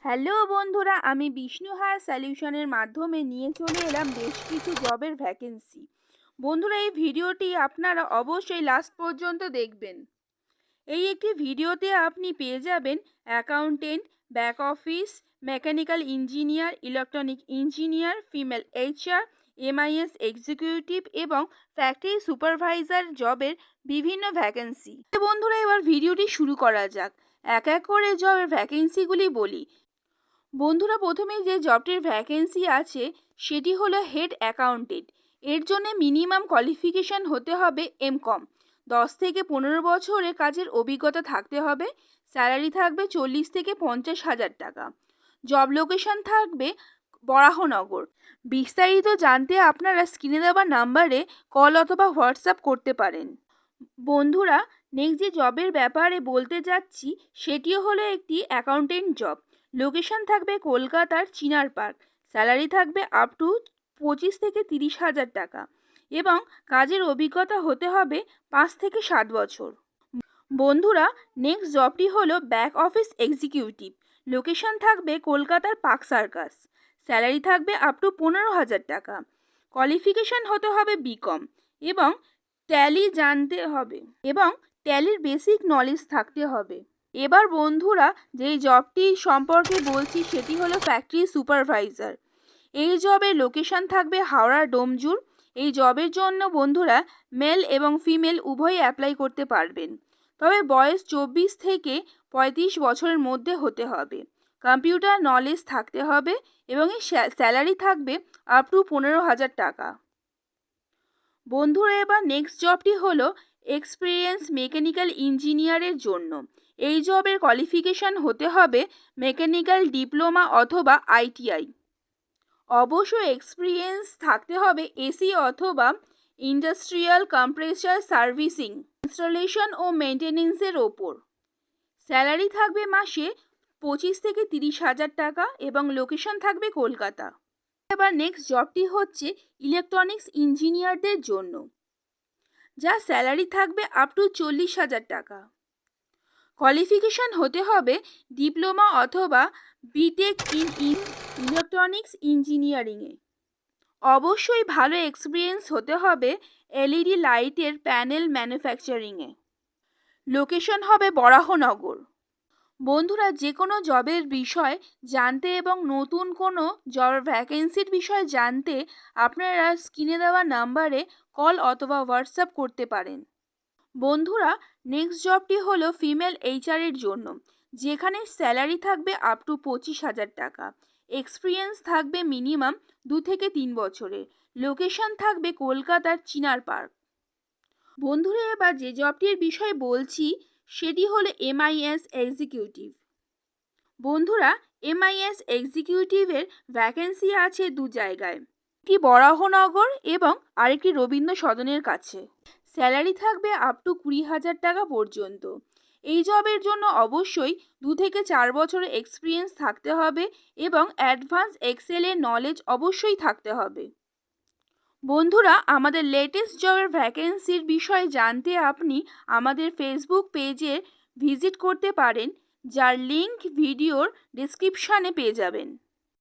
Hello বন্ধুরা, আমি Vishnu higher সলিউশনের মাধ্যমে নিয়ে চলে এলাম বেশ কিছু জবের ভ্যাকেন্সি। বন্ধুরা, এই ভিডিওটি আপনারা অবশ্যই লাস্ট পর্যন্ত দেখবেন। এই একটি ভিডিওতে আপনি পেয়ে যাবেন accountant, back office, mechanical engineer, electronic engineer, female HR, MIS executive এবং ফ্যাক্টরি সুপারভাইজার জবের বিভিন্ন ভ্যাকেন্সি। বন্ধুরা, এবার ভিডিওটি শুরু করা যাক। এক এক করে জবের ভ্যাকেন্সিগুলি বলি। বন্ধুরা, প্রথমে যে জবটির ভ্যাকেন্সি আছে সেটি হলো হেড অ্যাকাউন্টেন্ট। এর জন্য মিনিমাম কোয়ালিফিকেশান হতে হবে এমকম। 10 থেকে 15 বছরের কাজের অভিজ্ঞতা থাকতে হবে। স্যালারি থাকবে 40 থেকে 50,000 টাকা। জব লোকেশন থাকবে বরাহনগর। বিস্তারিত জানতে আপনারা স্ক্রিনে দেওয়া নাম্বারে কল অথবা হোয়াটসঅ্যাপ করতে পারেন। বন্ধুরা, নেক্সট যে জবের ব্যাপারে বলতে যাচ্ছি সেটিও হলো একটি অ্যাকাউন্টেন্ট জব। লোকেশন থাকবে কলকাতার চিনার পার্ক। স্যালারি থাকবে আপ টু 25 থেকে 30,000 টাকা এবং কাজের অভিজ্ঞতা হতে হবে 5 থেকে 7 বছর। বন্ধুরা, নেক্সট জবটি হলো ব্যাক অফিস এক্সিকিউটিভ। লোকেশন থাকবে কলকাতার পার্ক সার্কাস। স্যালারি থাকবে আপ টু 15,000 টাকা। কোয়ালিফিকেশান হতে হবে বিকম এবং ট্যালি জানতে হবে এবং ট্যালির বেসিক নলেজ থাকতে হবে। এবার বন্ধুরা, যেই জবটি সম্পর্কে বলছি সেটি হলো ফ্যাক্টরি সুপারভাইজার। এই জবের লোকেশন থাকবে হাওড়া ডোমজুর। এই জবের জন্য বন্ধুরা মেল এবং ফিমেল উভয়ই অ্যাপ্লাই করতে পারবেন, তবে বয়স 24 থেকে 35 বছরের মধ্যে হতে হবে। কম্পিউটার নলেজ থাকতে হবে এবং এই স্যালারি থাকবে আপ টু 15,000 টাকা। বন্ধুরা, এবার নেক্সট জবটি হলো এক্সপিরিয়েন্স মেকানিক্যাল ইঞ্জিনিয়ারের জন্য। এই জবের কোয়ালিফিকেশান হতে হবে মেকানিক্যাল ডিপ্লোমা অথবা আইটিআই। অবশ্যই এক্সপিরিয়েন্স থাকতে হবে এসি অথবা ইন্ডাস্ট্রিয়াল কম্প্রেসার সার্ভিসিং, ইনস্টলেশন ও মেনটেনেন্সের ওপর। স্যালারি থাকবে মাসে 25 থেকে 30,000 টাকা এবং লোকেশন থাকবে কলকাতা। এবার নেক্সট জবটি হচ্ছে ইলেকট্রনিক্স ইঞ্জিনিয়ারদের জন্য, যা স্যালারি থাকবে আপ টু 40,000 টাকা। কোয়ালিফিকেশান হতে হবে ডিপ্লোমা অথবা বিটেক ইন ইলেকট্রনিক্স ইঞ্জিনিয়ারিংয়ে। অবশ্যই ভালো এক্সপিরিয়েন্স হতে হবে এলইডি লাইটের প্যানেল ম্যানুফ্যাকচারিংয়ে। লোকেশন হবে বরাহনগর। বন্ধুরা, যে কোনো জবের বিষয় জানতে এবং নতুন কোনো জব ভ্যাকেন্সির বিষয় জানতে আপনারা স্ক্রিনে দেওয়া নাম্বারে কল অথবা হোয়াটসঅ্যাপ করতে পারেন। বন্ধুরা, নেক্সট জবটি হলো ফিমেল এইচআরের জন্য, যেখানে স্যালারি থাকবে আপ টু 25,000 টাকা। এক্সপিরিয়েন্স থাকবে মিনিমাম 2 থেকে 3 বছরের। লোকেশন থাকবে কলকাতার চিনার পার্ক। বন্ধুরা, এবার যে জবটির বিষয়ে বলছি সেটি হলো এমআইএস এক্সিকিউটিভ। বন্ধুরা, এমআইএস এক্সিকিউটিভের ভ্যাকেন্সি আছে 2 জায়গায়, একটি বরাহনগর এবং আরেকটি রবীন্দ্র সদনের কাছে। স্যালারি থাকবে আপ টু 20,000 টাকা পর্যন্ত। এই জবের জন্য অবশ্যই 2 থেকে 4 বছরের এক্সপিরিয়েন্স থাকতে হবে এবং অ্যাডভান্স এক্সেলের নলেজ অবশ্যই থাকতে হবে। বন্ধুরা, আমাদের লেটেস্ট জবের ভ্যাকেন্সির বিষয়ে জানতে আপনি আমাদের ফেসবুক পেজে ভিজিট করতে পারেন, যার লিংক ভিডিওর ডেসক্রিপশানে পেয়ে যাবেন।